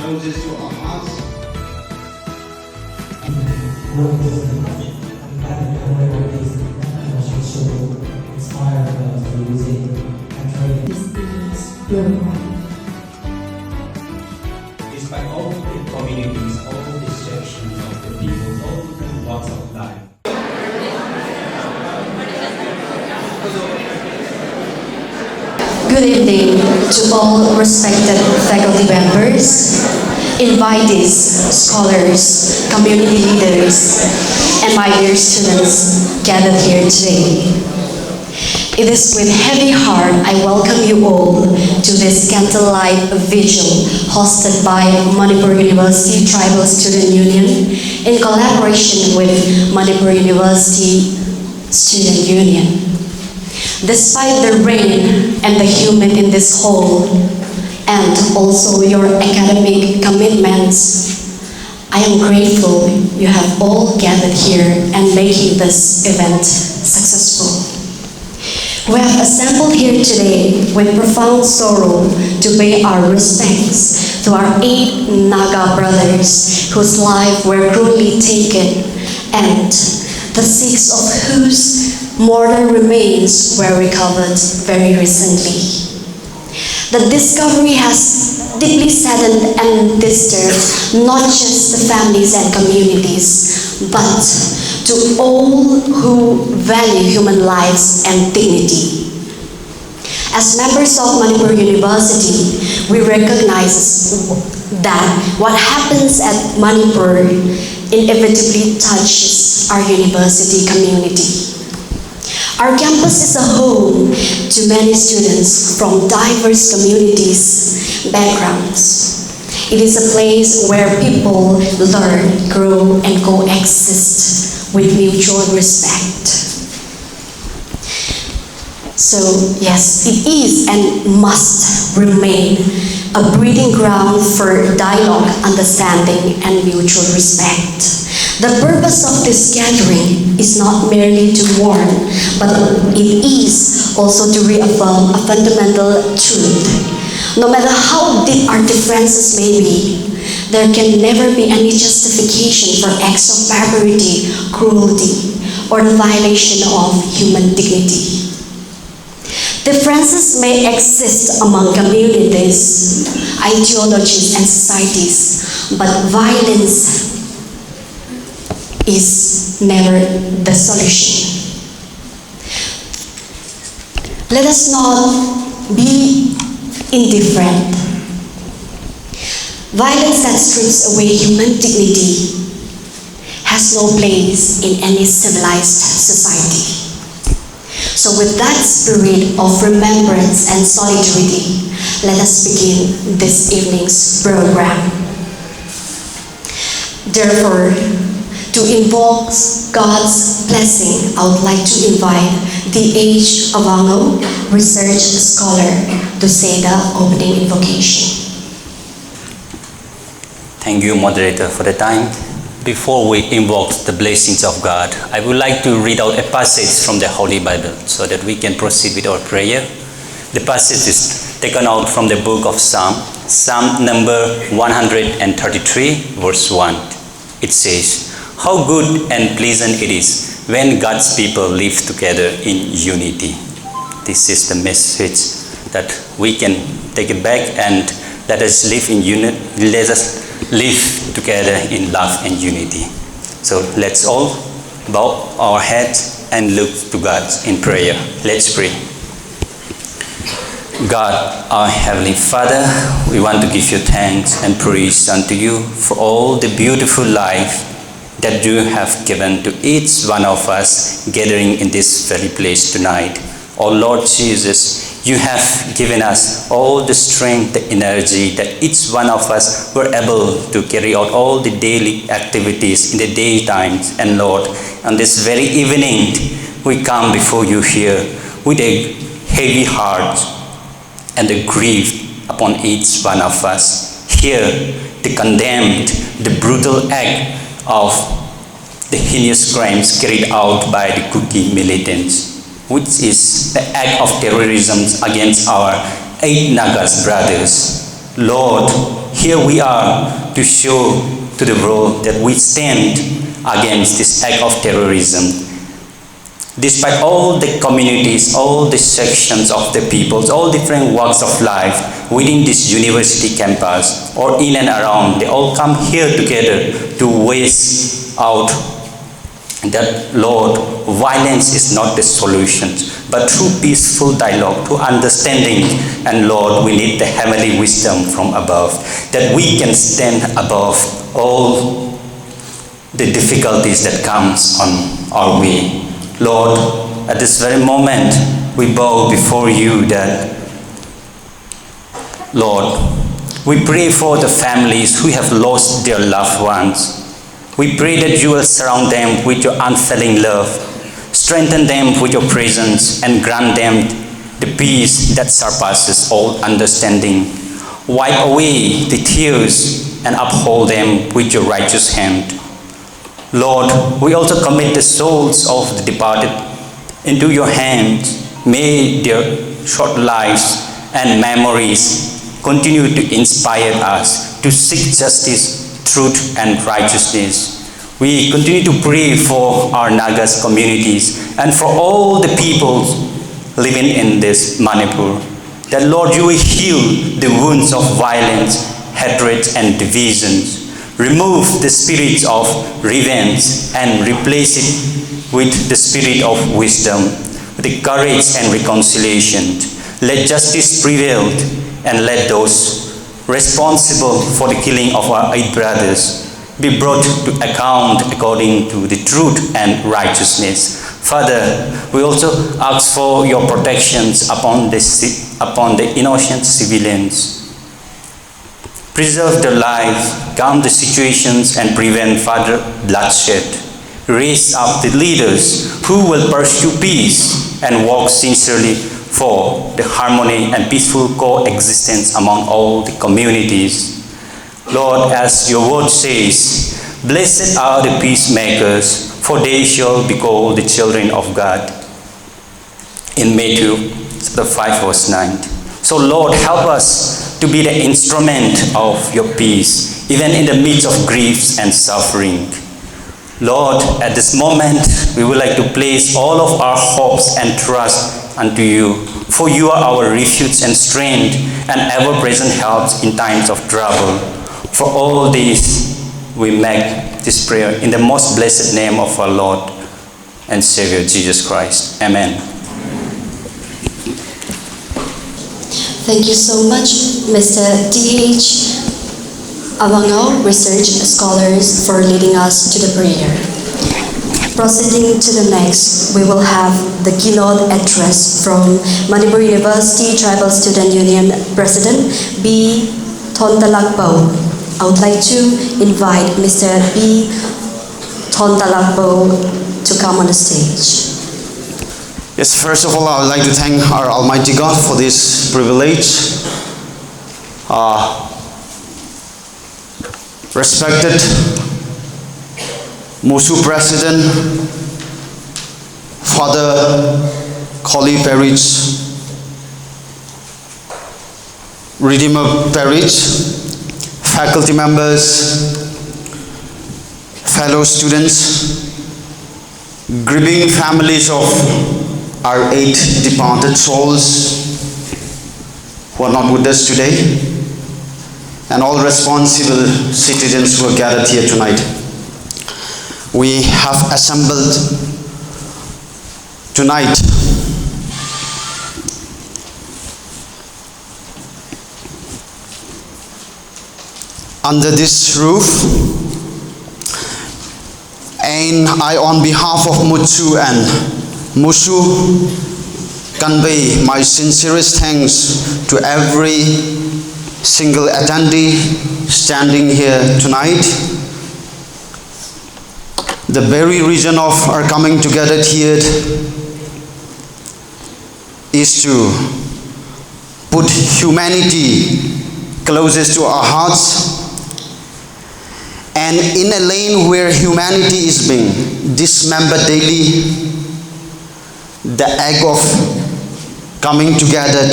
closest to our hearts. Despite all the communities, all the sections of the people, all different walks of life. Good evening to all respected faculty members, invitees, scholars, community leaders, and my dear students gathered here today. It is with heavy heart I welcome you all to this Candlelight Vigil hosted by Manipur University Tribal Student Union in collaboration with Manipur University Student Union. Despite the rain and the humid in this hall, and also your academic commitments, I am grateful you have all gathered here and making this event successful. We have assembled here today with profound sorrow to pay our respects to our 8 Naga brothers whose lives were cruelly taken and the 6 of whose mortal remains were recovered very recently. The discovery has deeply saddened and disturbed not just the families and communities, but to all who value human lives and dignity. As members of Manipur University, we recognize that what happens at Manipur inevitably touches our university community. Our campus is a home to many students from diverse communities, backgrounds. It is a place where people learn, grow, and coexist with mutual respect. So yes, it is and must remain a breeding ground for dialogue, understanding, and mutual respect. The purpose of this gathering is not merely to warn, but it is also to reaffirm a fundamental truth. No matter how deep our differences may be, there can never be any justification for acts of barbarity, cruelty, or the violation of human dignity. Differences may exist among communities, ideologies, and societies, but violence is never the solution. Let us not be indifferent. Violence that strips away human dignity has no place in any civilized society. So with that spirit of remembrance and solidarity, let us begin this evening's program. Therefore, to invoke God's blessing, I would like to invite the H. Avango, research scholar, to say the opening invocation. Thank you, moderator, for the time. Before we invoke the blessings of God, I would like to read out a passage from the Holy Bible so that we can proceed with our prayer. The passage is taken out from the book of Psalm number 133, verse 1. It says, "How good and pleasant it is when God's people live together in unity." This is the message that we can take it back and let us live in unity. Let us live together in love and unity. So let's all bow our heads and look to God in prayer. Let's pray. God, our Heavenly Father, we want to give you thanks and praise unto you for all the beautiful life that you have given to each one of us gathering in this very place tonight. Oh Lord Jesus, you have given us all the strength, the energy that each one of us were able to carry out all the daily activities in the daytimes. And Lord, on this very evening, we come before you here with a heavy heart and a grief upon each one of us. Here, the condemned, the brutal act of the heinous crimes carried out by the Kuki militants, which is the act of terrorism against our 8 Nagas brothers. Lord, here we are to show to the world that we stand against this act of terrorism. Despite all the communities, all the sections of the peoples, all different walks of life within this university campus or in and around, they all come here together to voice out that, Lord, violence is not the solution, but through peaceful dialogue, through understanding, and Lord, we need the heavenly wisdom from above, that we can stand above all the difficulties that comes on our way. Lord, at this very moment, we bow before you that, Lord, we pray for the families who have lost their loved ones. We pray that you will surround them with your unfailing love, strengthen them with your presence, and grant them the peace that surpasses all understanding. Wipe away the tears and uphold them with your righteous hand. Lord, we also commit the souls of the departed into your hands. May their short lives and memories continue to inspire us to seek justice, truth, and righteousness. We continue to pray for our Nagas communities and for all the people living in this Manipur, that Lord, you will heal the wounds of violence, hatred, and divisions. Remove the spirit of revenge and replace it with the spirit of wisdom, the courage and reconciliation. Let justice prevail and let those responsible for the killing of our 8 brothers be brought to account according to the truth and righteousness. Father, we also ask for your protections upon the innocent civilians. Preserve their lives, calm the situations, and prevent further bloodshed. Raise up the leaders who will pursue peace and work sincerely for the harmony and peaceful coexistence among all the communities. Lord, as your word says, blessed are the peacemakers, for they shall be called the children of God. In Matthew chapter 5, verse 9. So Lord, help us to be the instrument of your peace, even in the midst of griefs and suffering. Lord, at this moment, we would like to place all of our hopes and trust unto you, for you are our refuge and strength and ever-present help in times of trouble. For all this, we make this prayer in the most blessed name of our Lord and Savior, Jesus Christ. Amen. Thank you so much, Mr. D.H. Awango, Research Scholars, for leading us to the prayer. Proceeding to the next, we will have the keynote address from Manipur University Tribal Student Union President B. Thontalakpo. I would like to invite Mr. B. Thontalakpo to come on the stage. Yes, first of all, I would like to thank our Almighty God for this privilege. Respected Mutsu President, Father Collie Parrish, Redeemer Parrish, faculty members, fellow students, grieving families of our 8 departed souls who are not with us today, and all responsible citizens who are gathered here tonight. We have assembled tonight under this roof, and I, on behalf of Mutsu and Mutsu, convey my sincerest thanks to every single attendee standing here tonight. The very reason of our coming together here is to put humanity closest to our hearts, and in a lane where humanity is being dismembered daily, the act of coming together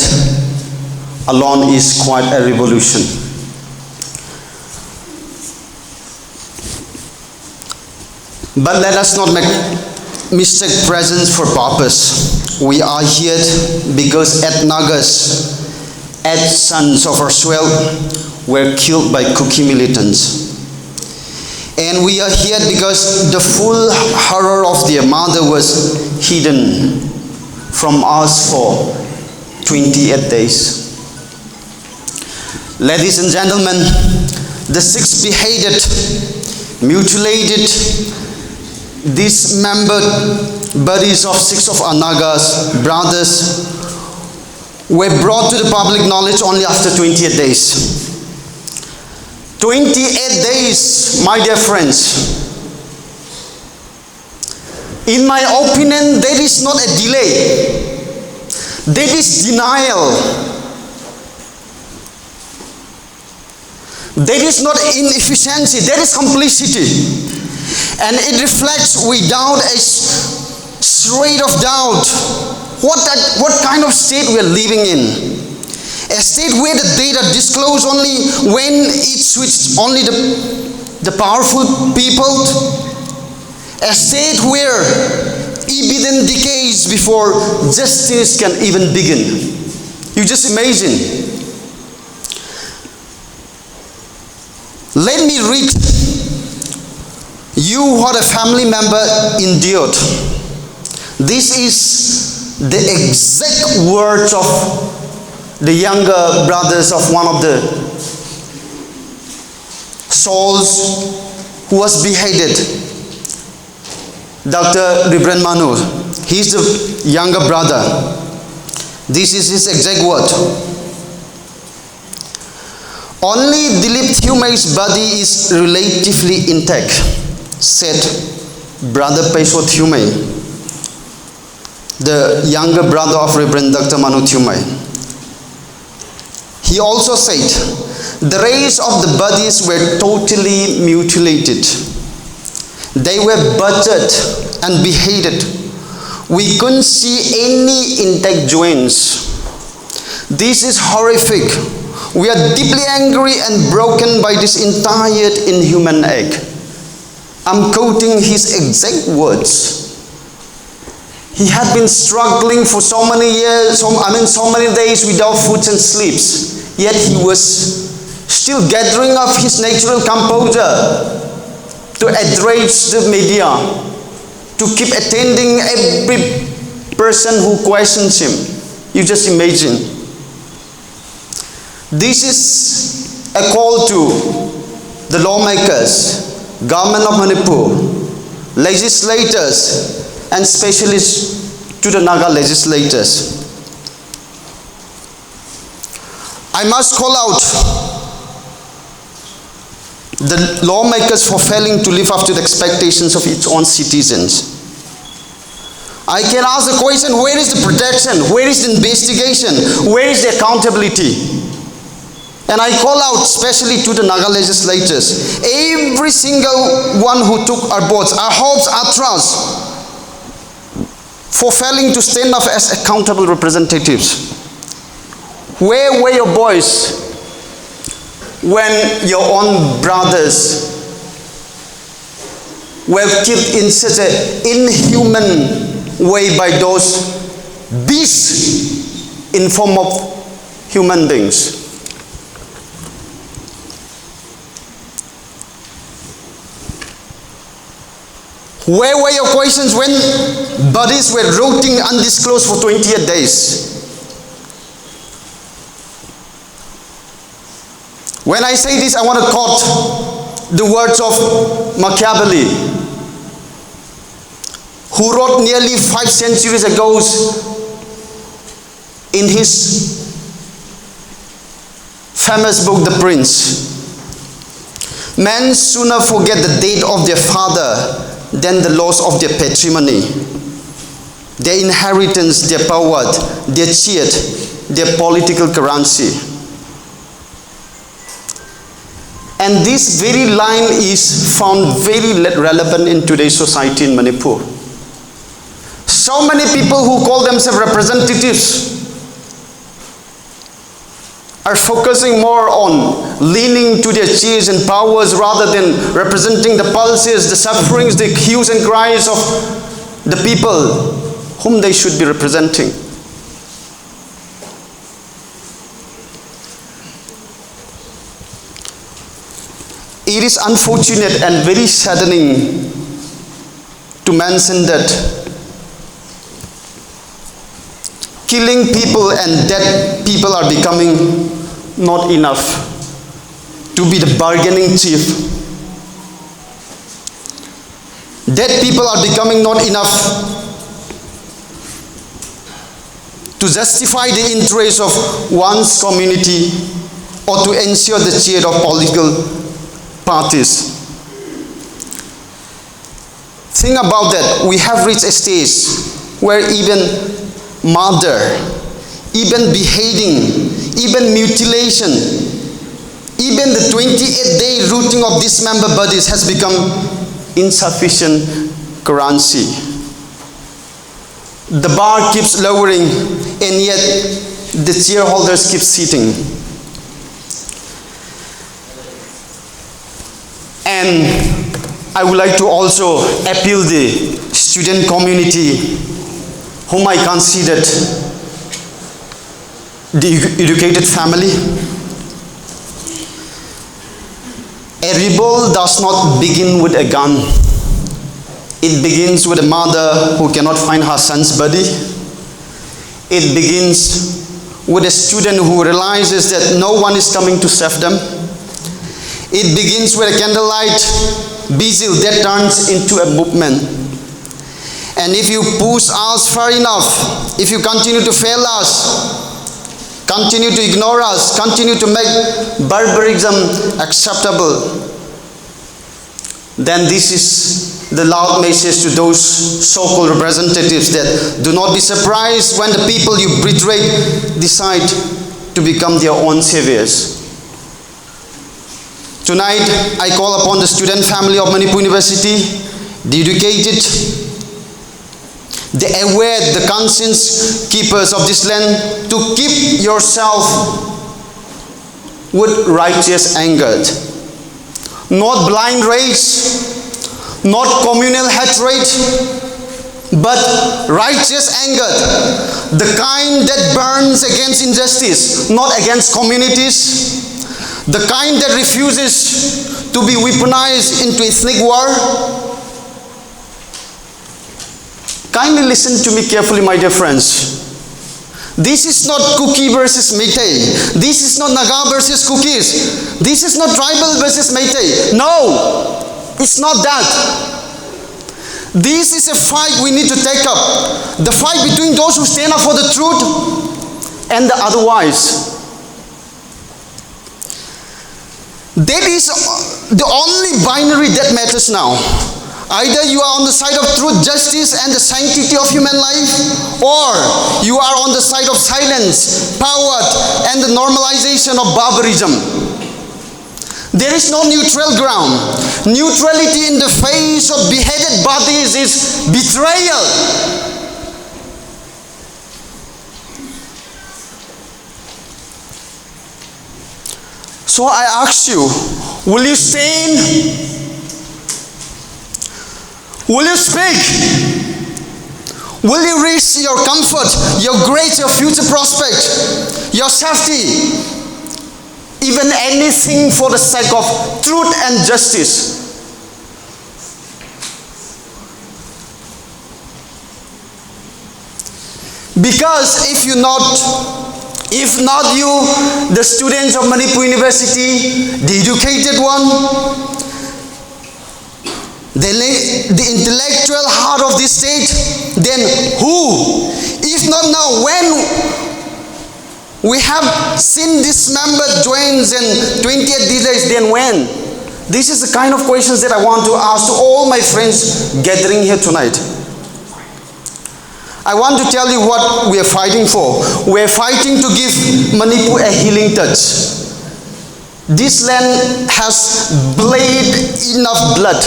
alone is quite a revolution. But let us not make mistake presence for purpose. We are here because 8 Nagas, 8 sons of our swell, were killed by Kuki militants. And we are here because the full horror of their mother was hidden from us for 28 days. Ladies and gentlemen, the 6 beheaded, mutilated, dismembered bodies of 6 of our Nagas brothers were brought to the public knowledge only after 28 days. 28 days, my dear friends. In my opinion, there is not a delay. There is denial. There is not inefficiency. There is complicity. And it reflects without a shred of doubt what kind of state we are living in. A state where the data disclose only when it suits only the powerful people. A state where evidence decays before justice can even begin. You just imagine. Let me read you what a family member endured. This is the exact words of the younger brothers of one of the souls who was beheaded, Dr. Reverend Manu. He's the younger brother. This is his exact word. Only Dilip Thumai's body is relatively intact, said Brother Paiswa Thumai, the younger brother of Reverend Dr. Manu Thumai. He also said, the rest of the bodies were totally mutilated. They were butchered and beheaded. We couldn't see any intact joints. This is horrific. We are deeply angry and broken by this entire inhuman act. I'm quoting his exact words. He had been struggling for so many years, so many days without food and sleeps. Yet he was still gathering up his natural composure to address the media, to keep attending every person who questions him. You just imagine. This is a call to the lawmakers, government of Manipur, legislators, and especially to the Naga legislators. I must call out the lawmakers for failing to live up to the expectations of its own citizens. I can ask the question, where is the protection? Where is the investigation? Where is the accountability? And I call out especially to the Naga legislators, every single one who took our votes, our hopes, our trust, for failing to stand up as accountable representatives. Where were your voice when your own brothers were killed in such an inhuman way by those beasts in form of human beings? Where were your questions when bodies were rotting undisclosed for 28 days? When I say this, I want to quote the words of Machiavelli, who wrote nearly 5 centuries ago in his famous book, The Prince. Men sooner forget the death of their father than the loss of their patrimony, their inheritance, their power, their cheat, their political currency. And this very line is found very relevant in today's society in Manipur. So many people who call themselves representatives are focusing more on leaning to their cheers and powers rather than representing the pulses, the sufferings, the hues and cries of the people whom they should be representing. It is unfortunate and very saddening to mention that killing people and dead people are becoming not enough to be the bargaining chip. Dead people are becoming not enough to justify the interests of one's community or to ensure the cheer of political parties. Think about that. We have reached a stage where even murder, even beheading, even mutilation, even the 28-day routing of dismembered bodies has become insufficient currency. The bar keeps lowering, and yet the shareholders keep sitting. And I would like to also appeal the student community, whom I consider the educated family. A rebel does not begin with a gun. It begins with a mother who cannot find her son's body. It begins with a student who realizes that no one is coming to save them. It begins with a candlelight vigil that turns into a movement. And if you push us far enough, if you continue to fail us, continue to ignore us, continue to make barbarism acceptable, then this is the loud message to those so-called representatives that do not be surprised when the people you betray decide to become their own saviors. Tonight, I call upon the student family of Manipur University, the educated, the aware, the conscience keepers of this land, to keep yourself with righteous anger. Not blind rage, not communal hatred, but righteous anger, the kind that burns against injustice, not against communities, the kind that refuses to be weaponized into ethnic war. Kindly listen to me carefully, my dear friends. This is not Kuki versus Meitei. This is not Naga versus Kukis. This is not tribal versus Meitei. No, it's not that. This is a fight we need to take up. The fight between those who stand up for the truth and the otherwise. That is the only binary that matters now. Either you are on the side of truth, justice, and the sanctity of human life, or you are on the side of silence, power, and the normalization of barbarism. There is no neutral ground. Neutrality in the face of beheaded bodies is betrayal. So I ask you, will you stand? Will you speak? Will you risk your comfort, your grace, your future prospect, your safety, even anything for the sake of truth and justice? Because if not you, the students of Manipur University, the educated one, the intellectual heart of this state, then who? If not now, when we have seen dismembered joints and 28 delays, then when? This is the kind of questions that I want to ask to all my friends gathering here tonight. I want to tell you what we are fighting for. We are fighting to give Manipur a healing touch. This land has bled enough blood.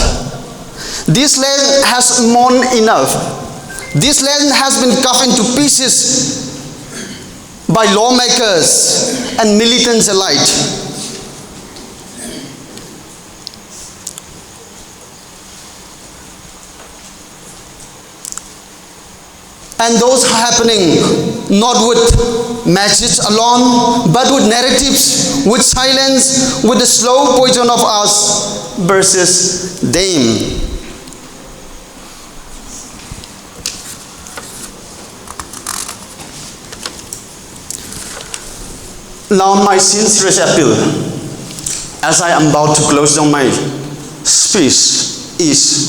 This land has mourned enough. This land has been cut into pieces by lawmakers and militants alike. And those happening not with messages alone, but with narratives, with silence, with the slow poison of us versus them. Now my sincerest appeal, as I am about to close down my speech, is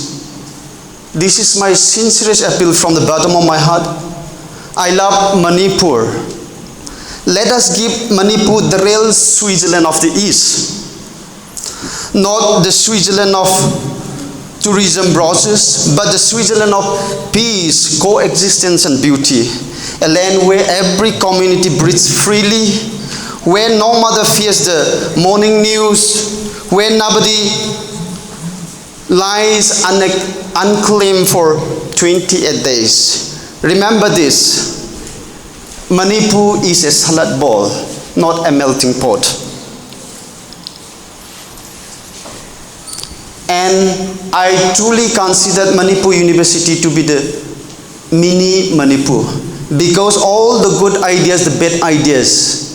this is my sincerest appeal from the bottom of my heart. I love Manipur. Let us give Manipur the real Switzerland of the East. Not the Switzerland of tourism process, but the Switzerland of peace, coexistence and beauty. A land where every community breathes freely, where no mother fears the morning news, where nobody lies unclaimed for 28 days. Remember this, Manipur is a salad bowl, not a melting pot. And I truly consider Manipur University to be the mini Manipur, because all the good ideas, the bad ideas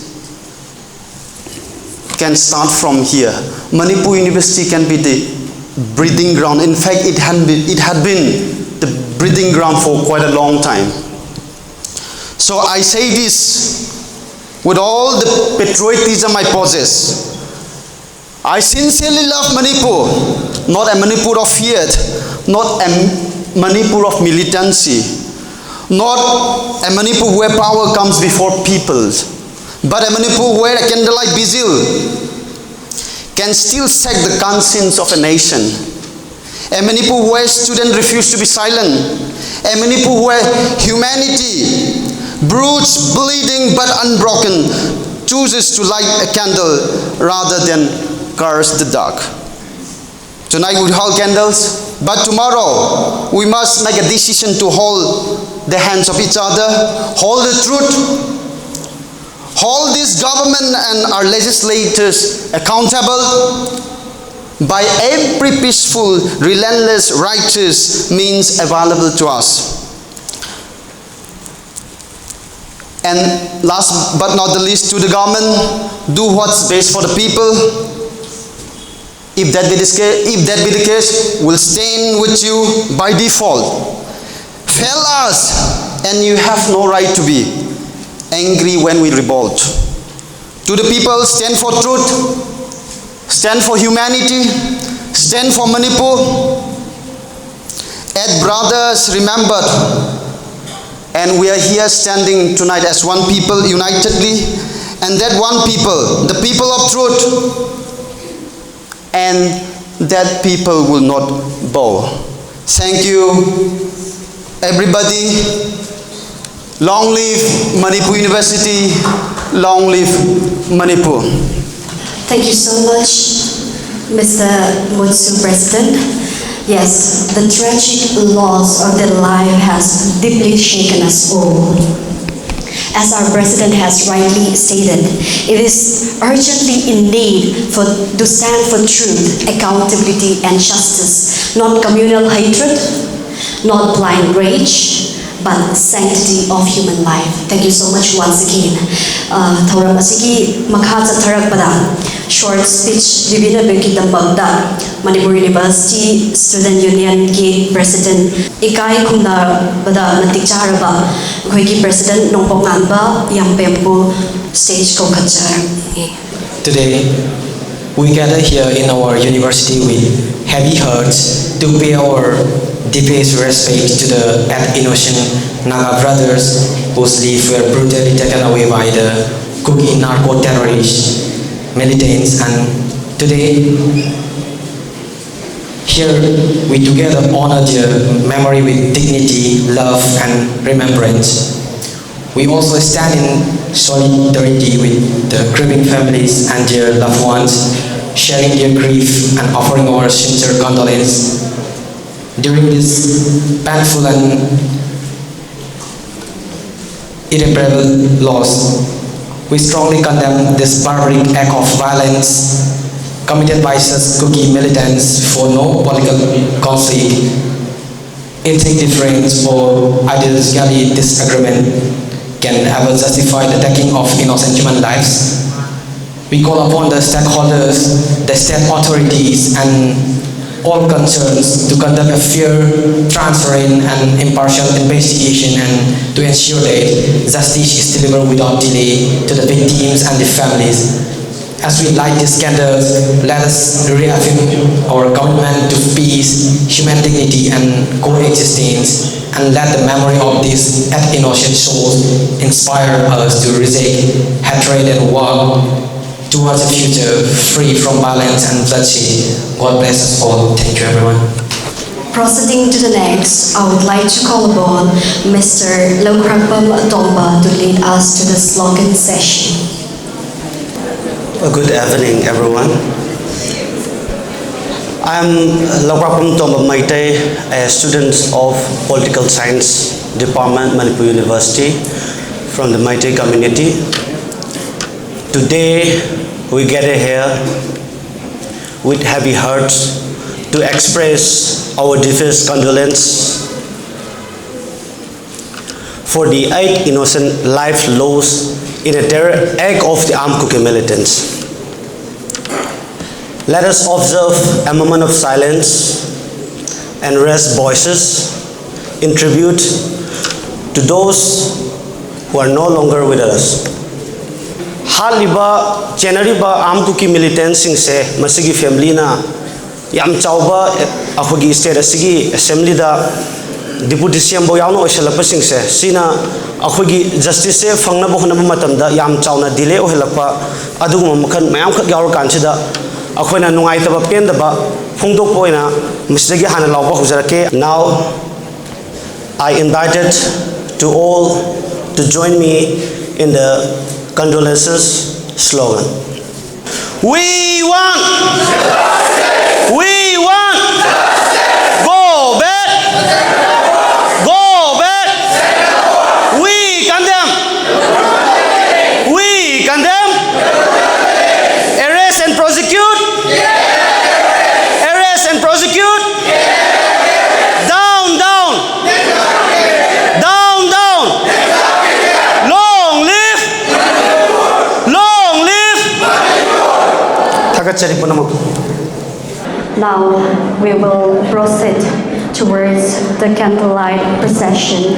can start from here. Manipur University can be the breathing ground. In fact, it had been the breathing ground for quite a long time. So I say this with all the patriotism I possess. I sincerely love Manipur, not a Manipur of fear, not a Manipur of militancy, not a Manipur where power comes before people, but a Manipur where a candlelight vigil can still set the conscience of a nation. A Manipur where students refuse to be silent. A Manipur where humanity, bruised, bleeding but unbroken, chooses to light a candle rather than curse the dark. Tonight we hold candles, but tomorrow we must make a decision to hold the hands of each other, hold the truth, hold this government and our legislators accountable by every peaceful, relentless, righteous means available to us. And last but not the least, to the government, do what's best for the people. If that be the case, we'll stand with you by default. Fail us, and you have no right to be angry when we revolt. To the people, stand for truth, stand for humanity, stand for Manipur. As brothers remembered, and we are here standing tonight as one people unitedly, and that one people, the people of truth, and that people will not bow. Thank you, everybody. Long live Manipur University, long live Manipur. Thank you so much, Mr. Mutsu, President. Yes, the tragic loss of their life has deeply shaken us all. As our President has rightly stated, it is urgently in need to stand for truth, accountability, and justice, not communal hatred, not blind rage, but sanctity of human life. Thank you so much once again. Thauram asigi makha chatharakpada short speech libinabeki dampakda Manipur University Student Union ki President ikai khumna bada matik charaba khoi President nongpok nganba yampempu stage ko kachar. Today we gather here in our university with heavy hearts to pay our deepest respect to the innocent Naga brothers whose lives were brutally taken away by the Kuki narco-terrorist militants. And today, here we together honor their memory with dignity, love, and remembrance. We also stand in solidarity with the grieving families and their loved ones, sharing their grief and offering our sincere condolence. During this painful and irreparable loss. We strongly condemn this barbaric act of violence committed by such Kuki militants for no political conflict, ethnic difference, or ideologically disagreement can ever justify the taking of innocent human lives. We call upon the stakeholders, the state authorities, and all concerns to conduct a fair, transparent, and impartial investigation and to ensure that justice is delivered without delay to the victims and the families. As we light these candles, let us reaffirm our commitment to peace, human dignity, and coexistence, and let the memory of these innocent souls inspire us to reject hatred and work towards a future free from violence and bloodshed. God bless us all. Thank you, everyone. Proceeding to the next, I would like to call upon Mr. Lokrapam Tomba to lead us to the slogan session. Good evening, everyone. I'm Lokrapam Tomba Maite, a student of Political Science Department, Manipur University, from the Maite community. Today, we gather here with heavy hearts to express our deepest condolence for the 8 innocent lives lost in a terror act of the armed Kuki militants. Let us observe a moment of silence and raise voices in tribute to those who are no longer with us. Haliba Chenariba armed Kuki militants singse masigi family na yam chauba akhagi state asigi assembly da deputy CM bo yawno oisalapa singse sina akhagi justice se phangna bo khona matamda yam chauna delay ohelapa aduguma makhan mayam khak yawr kansida akhona nungai taba pendaba phungdok poina misdagi hana lawba hujarake. Now I invited to all to join me in the condolences slogan. We want, we want, go back, go back. We condemn, we condemn, arrest and prosecute, arrest and prosecute, down, down, down, down. Long live, long live. Thakachari punama. Now we will proceed towards the candlelight procession.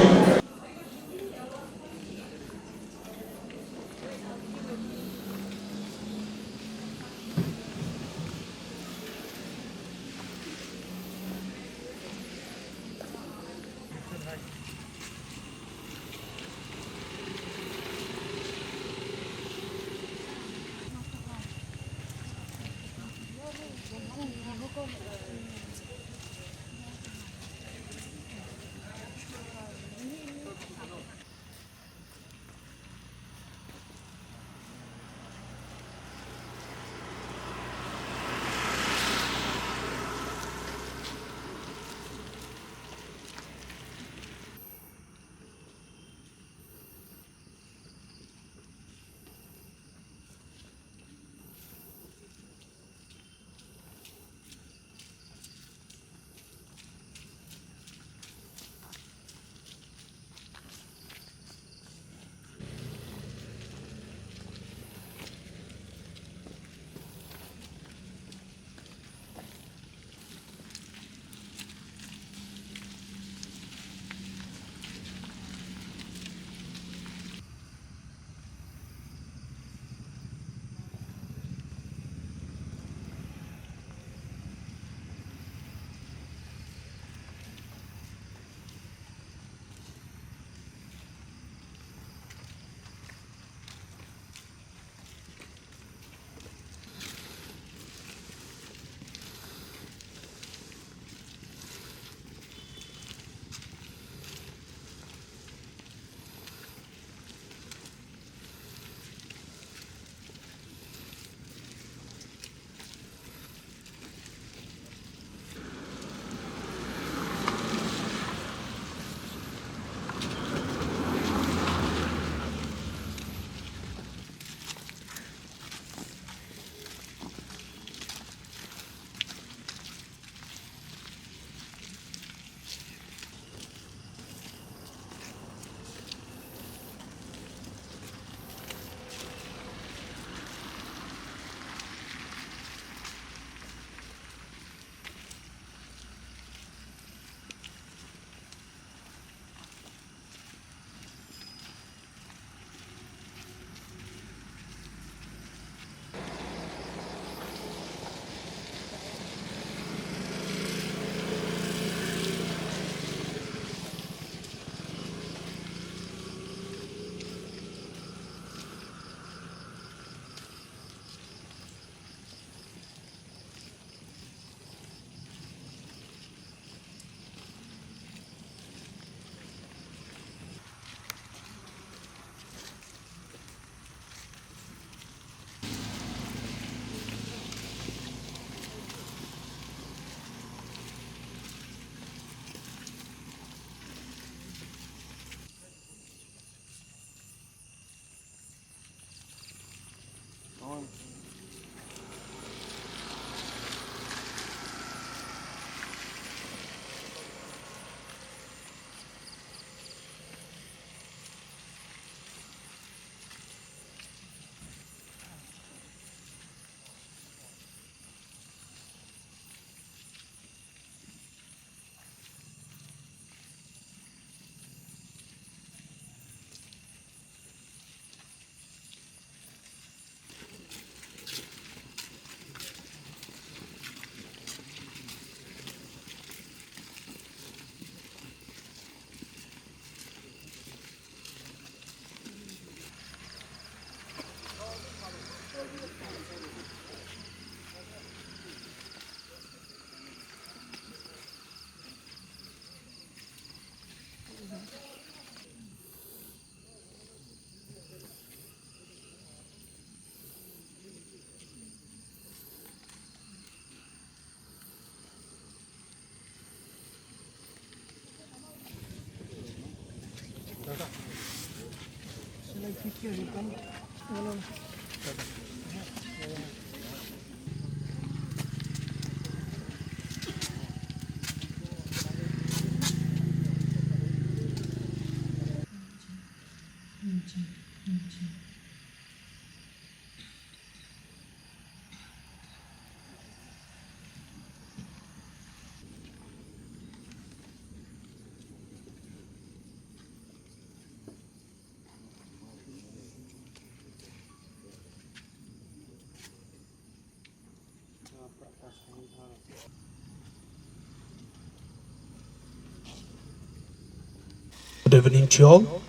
Good evening to all.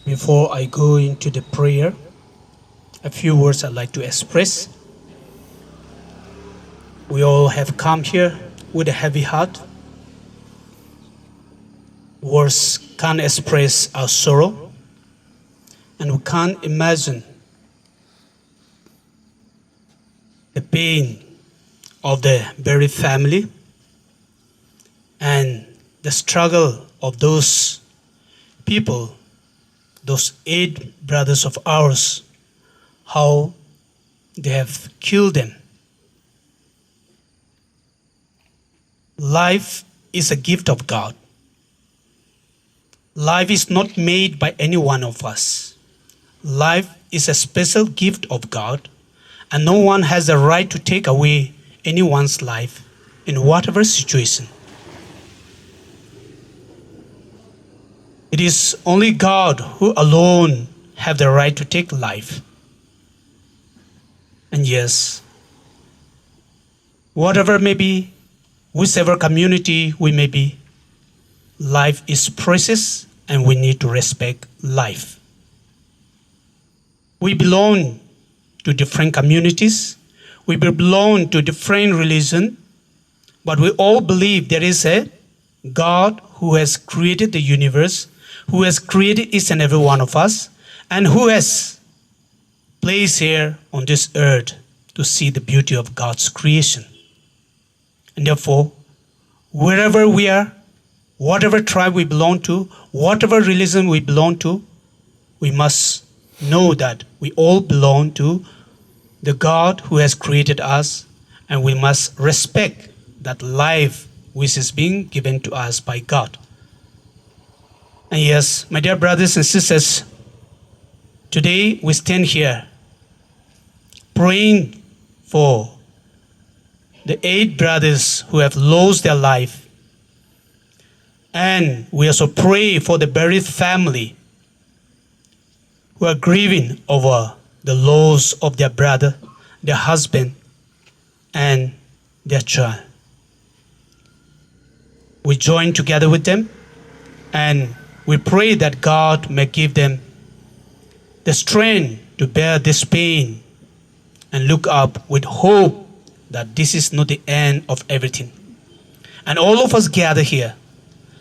Before I go into the prayer, a few words I'd like to express. We all have come here with a heavy heart. Words can't express our sorrow, and we can't imagine the pain of the buried family and the struggle of those people, those 8 brothers of ours, how they have killed them. Life is a gift of God. Life is not made by any one of us. Life is a special gift of God, and no one has the right to take away anyone's life in whatever situation. It is only God who alone have the right to take life. And yes, whatever may be, whichever community we may be, life is precious and we need to respect life. We belong to different communities, we belong to different religions, but we all believe there is a God who has created the universe, who has created each and every one of us, and who has placed here on this earth to see the beauty of God's creation. And therefore, wherever we are, whatever tribe we belong to, whatever religion we belong to, we must know that we all belong to the God who has created us, and we must respect that life which is being given to us by God. And yes, my dear brothers and sisters, today we stand here praying for the 8 brothers who have lost their life. And we also pray for the buried family who are grieving over the loss of their brother, their husband, and their child. We join together with them and we pray that God may give them the strength to bear this pain and look up with hope that this is not the end of everything. And all of us gather here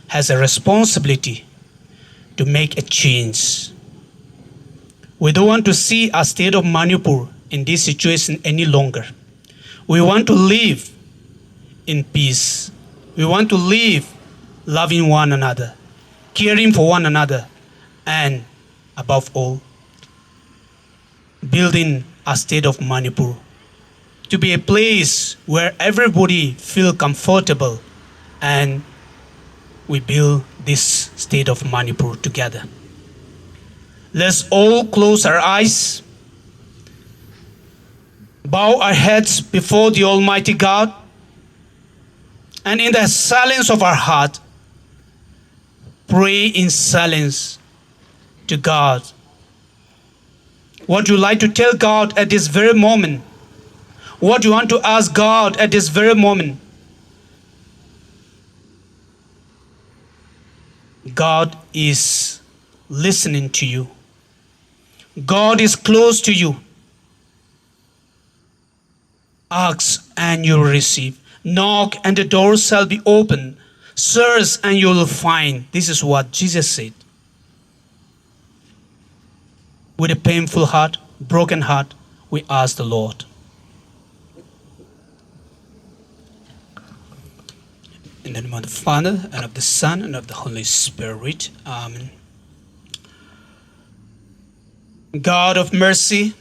has a responsibility to make a change. We don't want to see a state of Manipur in this situation any longer. We want to live in peace. We want to live loving one another, caring for one another, and above all, building a state of Manipur to be a place where everybody feel comfortable, and we build this state of Manipur together. Let's all close our eyes, bow our heads before the Almighty God, and in the silence of our heart, pray in silence to God. What you like to tell God at this very moment, what you want to ask God at this very moment. God is listening to you. God is close to you. Ask and you will receive. Knock and the door shall be opened. Search and you will find. This is what Jesus said. With a painful heart, broken heart, we ask the Lord. In the name of the Father, and of the Son, and of the Holy Spirit. Amen. God of mercy,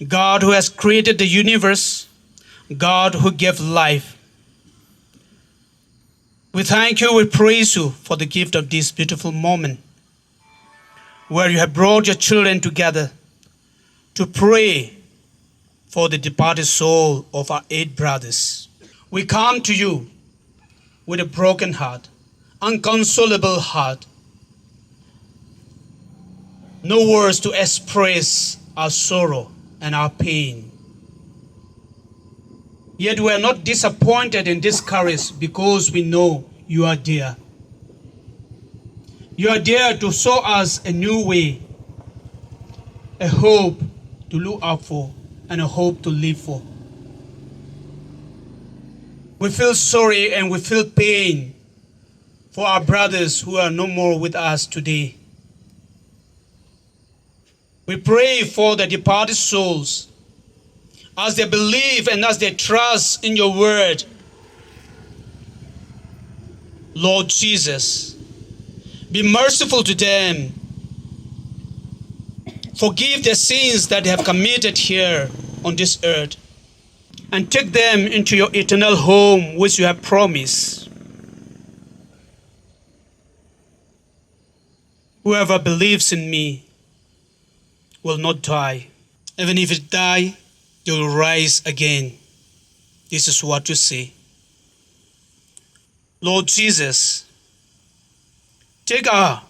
God who has created the universe, God who gave life. We thank you, we praise you for the gift of this beautiful moment where you have brought your children together to pray for the departed soul of our 8 brothers. We come to you with a broken heart, unconsolable heart, no words to express our sorrow and our pain. Yet we are not disappointed and discouraged because we know you are there. You are there to show us a new way, a hope to look out for, and a hope to live for. We feel sorry and we feel pain for our brothers who are no more with us today. We pray for the departed souls as they believe and as they trust in your word. Lord Jesus, be merciful to them. Forgive their sins that they have committed here on this earth, and take them into your eternal home which you have promised. Whoever believes in me will not die. Even if it die, they will rise again. This is what you say. Lord Jesus, take our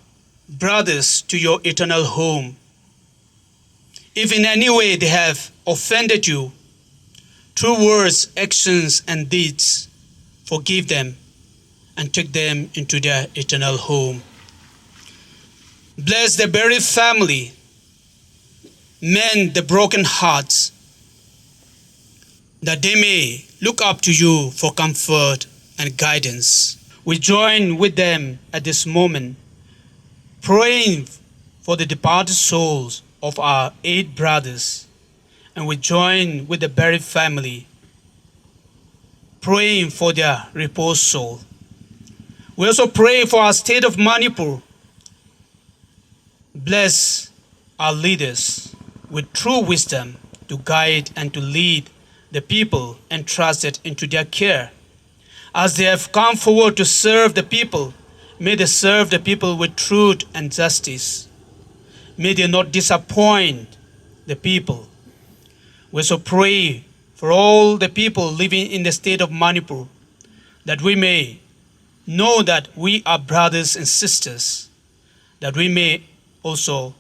brothers to your eternal home. If in any way they have offended you, through words, actions, and deeds, forgive them and take them into their eternal home. Bless the buried family, mend the broken hearts, that they may look up to you for comfort and guidance. We join with them at this moment, praying for the departed souls of our 8 brothers, and we join with the buried family, praying for their reposed soul. We also pray for our state of Manipur. Bless our leaders with true wisdom to guide and to lead the people entrusted into their care. As they have come forward to serve the people, may they serve the people with truth and justice. May they not disappoint the people. We also pray for all the people living in the state of Manipur, that we may know that we are brothers and sisters, that we may also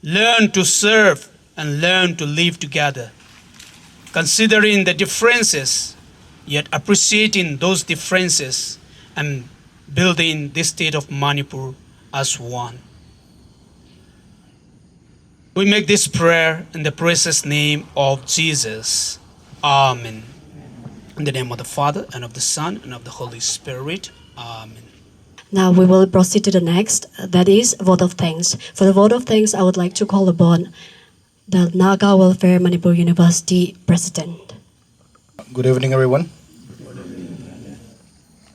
learn to serve and learn to live together, considering the differences, yet appreciating those differences and building this state of Manipur as one. We make this prayer in the precious name of Jesus. Amen. In the name of the Father, and of the Son, and of the Holy Spirit. Amen. Now we will proceed to the next, that is vote of thanks. For the vote of thanks, I would like to call upon the Naga Welfare Manipur University President. Good evening, everyone.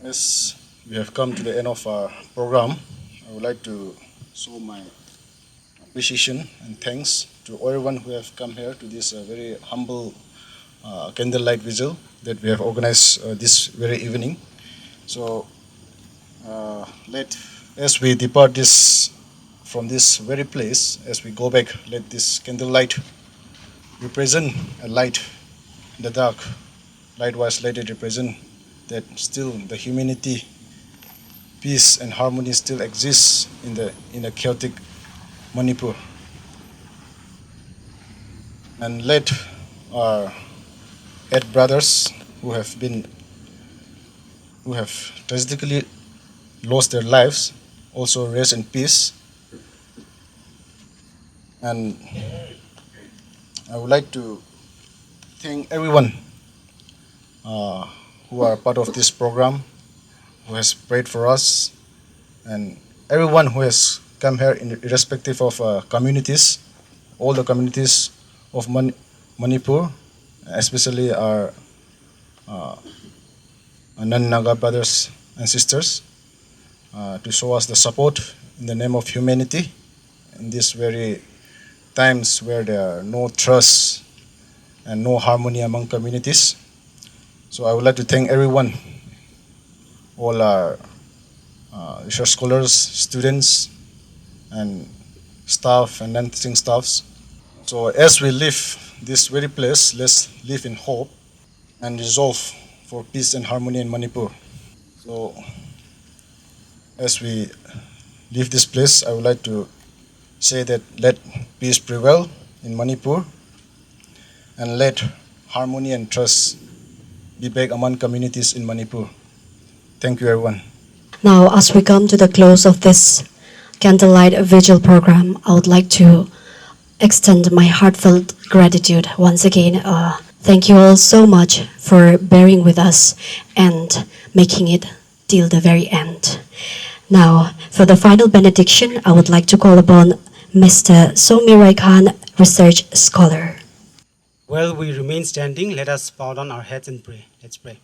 As we have come to the end of our program, I would like to show my appreciation and thanks to everyone who have come here to this very humble candlelight vigil that we have organized this very evening. So as we depart from this very place, as we go back, let this candlelight represent a light in the dark. Likewise, let it represent that still the humanity, peace and harmony still exists in a chaotic Manipur. And let our 8 brothers who have tragically lost their lives also rest in peace. And I would like to thank everyone who are part of this program, who has prayed for us, and everyone who has come here irrespective of communities, all the communities of Manipur, especially our non-Naga brothers and sisters, to show us the support in the name of humanity in this very times where there are no trust and no harmony among communities. So I would like to thank everyone, all our research scholars, students, and staff and non-teaching staffs. So as we leave this very place, let's live in hope and resolve for peace and harmony in Manipur. So as we leave this place, I would like to say that let peace prevail in Manipur and let harmony and trust be back among communities in Manipur. Thank you, everyone. Now, as we come to the close of this Candlelight Vigil program, I would like to extend my heartfelt gratitude once again. Thank you all so much for bearing with us and making it till the very end. Now, for the final benediction, I would like to call upon Mr. Somirai Khan, Research Scholar. While we remain standing, let us bow down our heads and pray. Let's pray.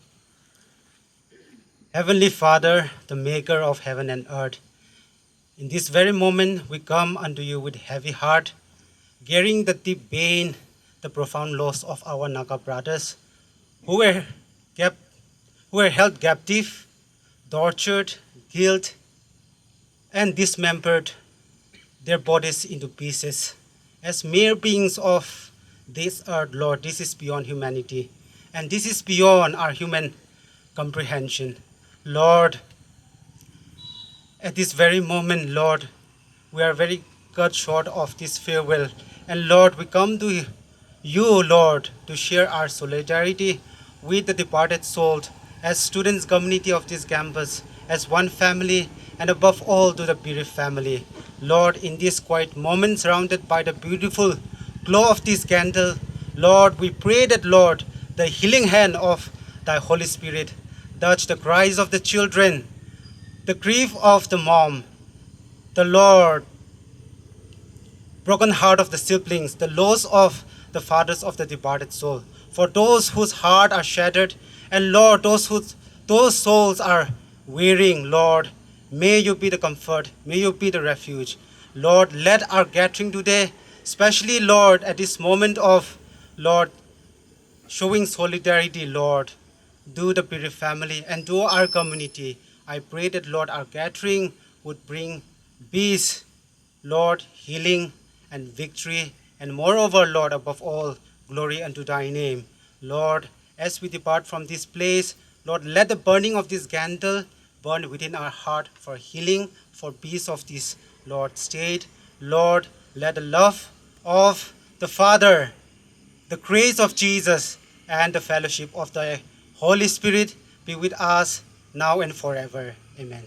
Heavenly Father, the maker of heaven and earth, in this very moment we come unto you with heavy heart, carrying the deep pain, the profound loss of our Naga brothers who were held captive, tortured, killed, and dismembered, their bodies into pieces. As mere beings of this earth, Lord, this is beyond humanity, and this is beyond our human comprehension. Lord, at this very moment, Lord, we are very cut short of this farewell. And Lord, we come to you, Lord, to share our solidarity with the departed souls as students community of this campus, as one family, and above all to the bereaved family. Lord, in this quiet moment, surrounded by the beautiful glow of this candle, Lord, we pray that, Lord, the healing hand of thy Holy Spirit touch the cries of the children, the grief of the mom, the Lord, broken heart of the siblings, the loss of the fathers of the departed soul. For those whose heart are shattered, and Lord, those souls are wearying, Lord, may you be the comfort, may you be the refuge. Lord, let our gathering today, especially, Lord, at this moment of, Lord, showing solidarity, Lord, do the bereaved family and do our community. I pray that, Lord, our gathering would bring peace, Lord, healing and victory, and moreover, Lord, above all, glory unto thy name. Lord, as we depart from this place, Lord, let the burning of this candle burn within our heart for healing, for peace of this, Lord, state. Lord, let the love of the Father, the grace of Jesus, and the fellowship of the Holy Spirit be with us now and forever. Amen.